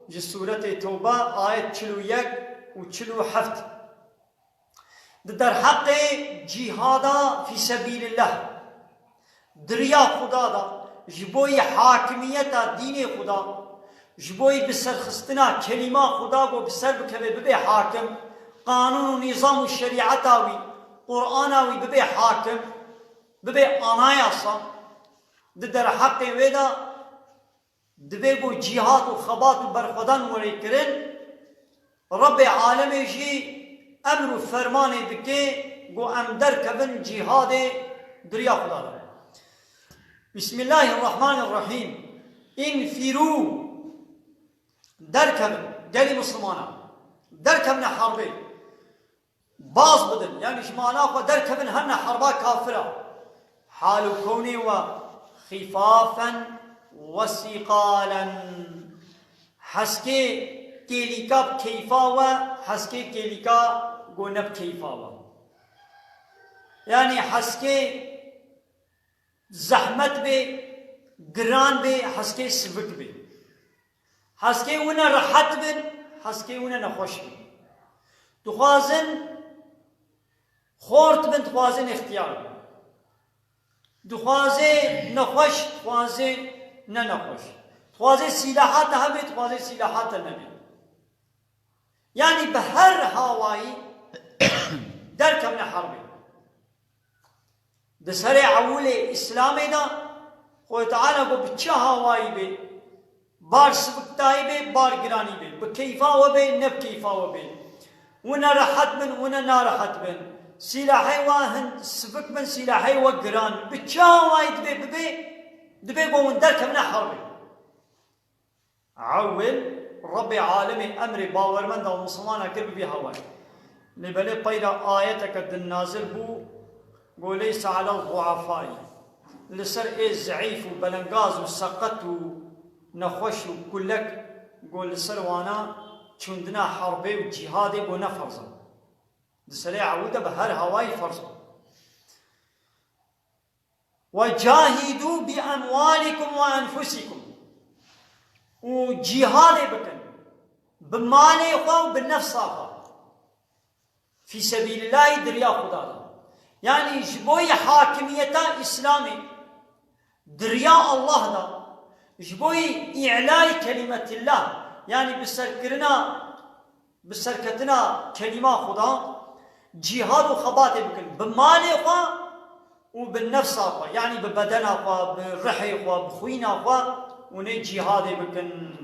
جي سورة توبة آية 41 و 47 در حق جهادا في سبيل الله دريا خدا دا جبوي حاكمية دين خدا جبوي بسر خستنا كلمة خدا و بسر بكبه ببي حاكم قانون و نظام الشريعتاوي قرآناوي ببي حاكم ببي آناياسا در حق ويدا دبي بو جهاد و خبات و برخدان وريكرن رب عالم جي امر و فرمان بكي گو ام در كبن جهاد دريا خدا دا. بسم الله الرحمن الرحيم انفروا در كبن قالي مسلمانا در كبن حربي باز بدن يعني شمانا خو در كبن هن حربا كافرة حال كوني و خفافا وثقالا حسكي كيليكا بكيفا و حسكي كيليكا گونب كيفا و يعني حسكي زحمت بي گران بي حسكي سبك بي حسكي ونا راحت بن حسكي ونا نخوش بن تخوازن خورت بن تخوازن اختيار بن دخوازه نخوش تخوازه نه نخوش تخوازه سلاحات همه تخوازه سلاحات نبی يعني بهر هواي در كمنا حربي دسر عول اسلامي دا خو تعالى کو بچا هواي بي بار سبكتاي بي بار گراني بي بكيفا وبي نب كيفا وبي ونا راحت من ونا ناراحت من سلاحي واهن سبك من سلاحي وقران بتشاواي دبي قوم درك من حربي عول ربي عالمي امري باور من دا مسلمان كرب بي هواي لبلي طيرا آيتك النازل بو قول ليس على الضعفاء لسر ايه زعيف وبلنغاز وسقط ونخوش وكلك قول لسر وانا چندنا حربي وجهادي بو نفرزا دسري عودة بهر هواي فرصة وجاهدوا بأموالكم وأنفسكم وجهاد بكن بمالي خو بالنفس خو في سبيل الله دريا خدا يعني جبوي حاكمية إسلامي دريا الله دا جبوي إعلاء كلمة الله يعني بسركتنا كلمة خدا جهاد و خبات بكن بمالي خوا وبالنفس خوا يعني ببدنا خوا بالرحي خوا بخوينا خوا وني جهاد بكن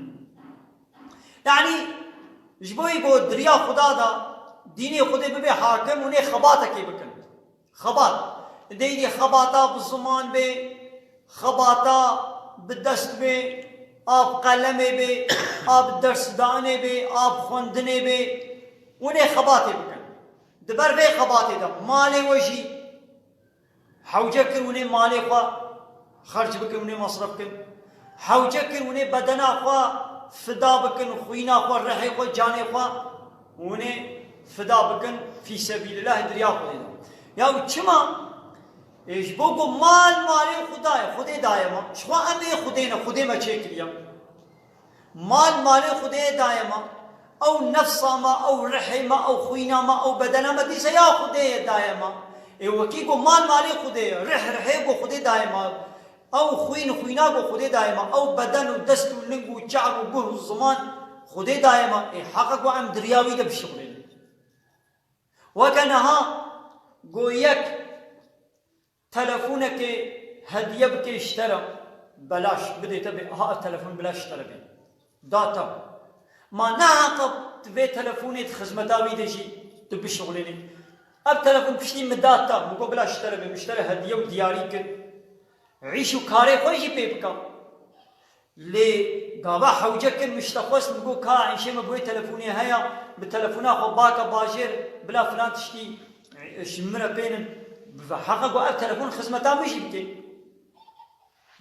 يعني جبوي بو دريا خدا دا ديني خدا ببي حاكم وني خباتك بكن خبات ديني خباتا بالزمان بي خباتا بالدست بي آب قلمي بي آب درس داني بي آب خوندني بي وني خباتي بكن دبر بي خباتي دا مالي وجي حوجه كروني مالي خوا خرج بكن مصرف كن حوجه كروني بدنا خوا فدا بكن خوينا خوا رحي خوا جاني خوا وني فدا بكن في سبيل الله دريا خدينا يا وچما ايش بوكو مالي خداي دايما شو امي خدينا خدي ما چيكريا مالي خدي دايما او نفسا ما او رحمة او خوينا ما او بدنا ما دي سيا خدي دايما اي وكيكو مالي خدي رحي خدي دايما او خوينا خدي دايما او بدن ودست ولنق وشعب وقهر الزمان خدي دايما اي حقق وعم درياوي ده بشغلين وكانها قويك تلفونك هدية بك اشترى بلاش بديت ها التلفون بلاش اشترى بي داتا ما نعقب تبي تلفوني خدمتاوي دشي تبي شغليني اب تلفون بشتي مداتا مكو بلاش اشترى بي مشترى هدية ودياريك عيشو كاري خوشي بيبكا لي قابا حوجك مشتخص مكو كا عيشي مبوي تلفوني هيا بالتلفونا خو باكا باجر بلا فلان تشتي شمرة بينن بحقق اب تلفون خدمتا مش بكي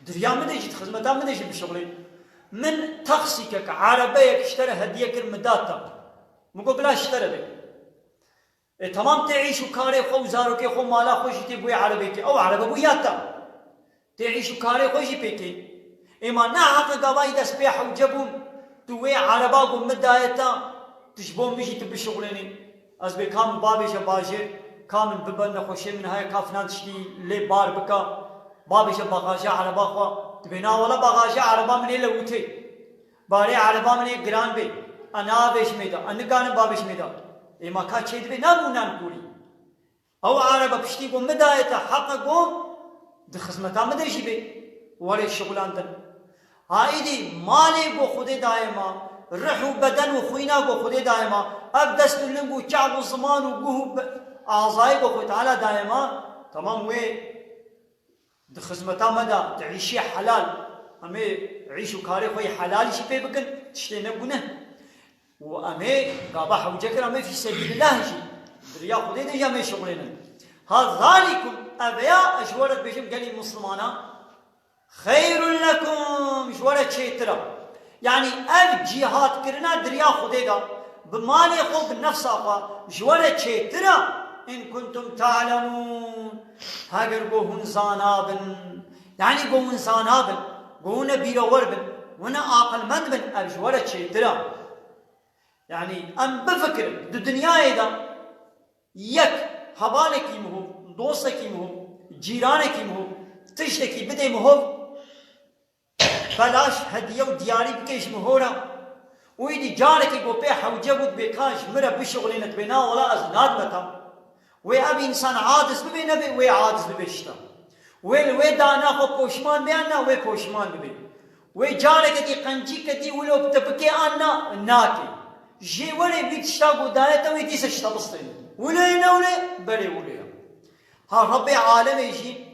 دريا مدجي خدمتا مدجي بشغلين من تخسيكك عربيك اشترى هديك المداتا مكو بلاش اشترى بي تمام تعيش وكاري خو وزاروك خو مالا خوشي تبوي عربيك او عربي بوياتا تعيش وكاري خوشي بيكي اما نا حق قواي دس بيح وجبون توي عربا قوم مدايتا تشبون مشي تبي شغلني از بي كامل بابيش باجي كامل ببن خوشي من هاي كافنان تشتي لي بار بكا بابيش باغاجا عربا خوا تبينا ولا باغاجا عربا من لوتي باري عربا من جران بي انا بيش ميدا ان كان بابيش ميدا اي ما كا تشيد بي نامونان كوري او عربا بشتي قوم مدايتا حق قوم د خدمتا مدري بي ولا شغلان دن هايدي مالي بو خودي دائما رحو بدن وخوينا بو خودي دائما اب دست لنگو چاق زمان وقوه اعضائي بو خود تعالى دائما تمام وي د خدمتا مدى تعيشي حلال امي عيشو كاري خوي حلال شي بي بكن تشتي نبونه وامي قابا حوجكر امي في سبيل الله شي دريا خودي دي جامي شغلنا هذا ذلكم ابيا اشورت بيجم قالي مسلمانا خير لكم شورت شيترا يعني الجهاد كرنا دريا خديدا بمالي خو بالنفس اخا شورت شيترا ان كنتم تعلمون هاجر قوهن زانابن يعني قوهن زانابن قوهن بيروربن وانا عاقل من بن اب شورت شيترا يعني ام بفكر الدنيا اذا يك حبالك مهو دوستك مهو جيرانك مهو تشتكي بدي مهو فلاش هديه ودياري بكيش مهورا ويدي جارك يقول بيحا وجبت بكاش مرة بشغلينة بنا ولا أزناد متا وي أبي إنسان عادس ببي نبي وي عادس ببشتا وي دانا خو بوشمان بيانا وي بوشمان ببي وي جارك دي قنجي كدي ولو بتبكي أنا ناكي جي ولي بيتشتا قدايتا ويدي سشتا بسطين ولينا ولي بري ولينا ها ربي عالم يجي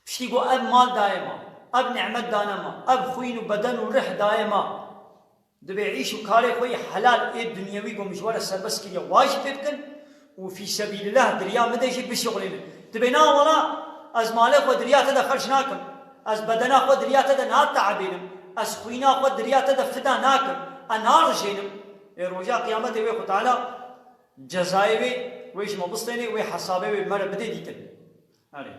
بشتي يقول أب مال دائما اب نعمت دانما اب خوين وبدن ورح دائما دبي يعيشوا كاري خوي حلال ايه دنيوي قوم مشوار السربس كي واجب يبكن وفي سبيل الله دريا مدى يجي بشغلين تبينا ولا از مالك ودريا تدا خرجناكم از بدنا خو دريا تدا نات تعبينم از خوينا خو دريا تدا فدا ناكم انار جينم رجا قيامته وي تعالى جزايوي ويش مبسطيني وي حسابي مر بدي ديتن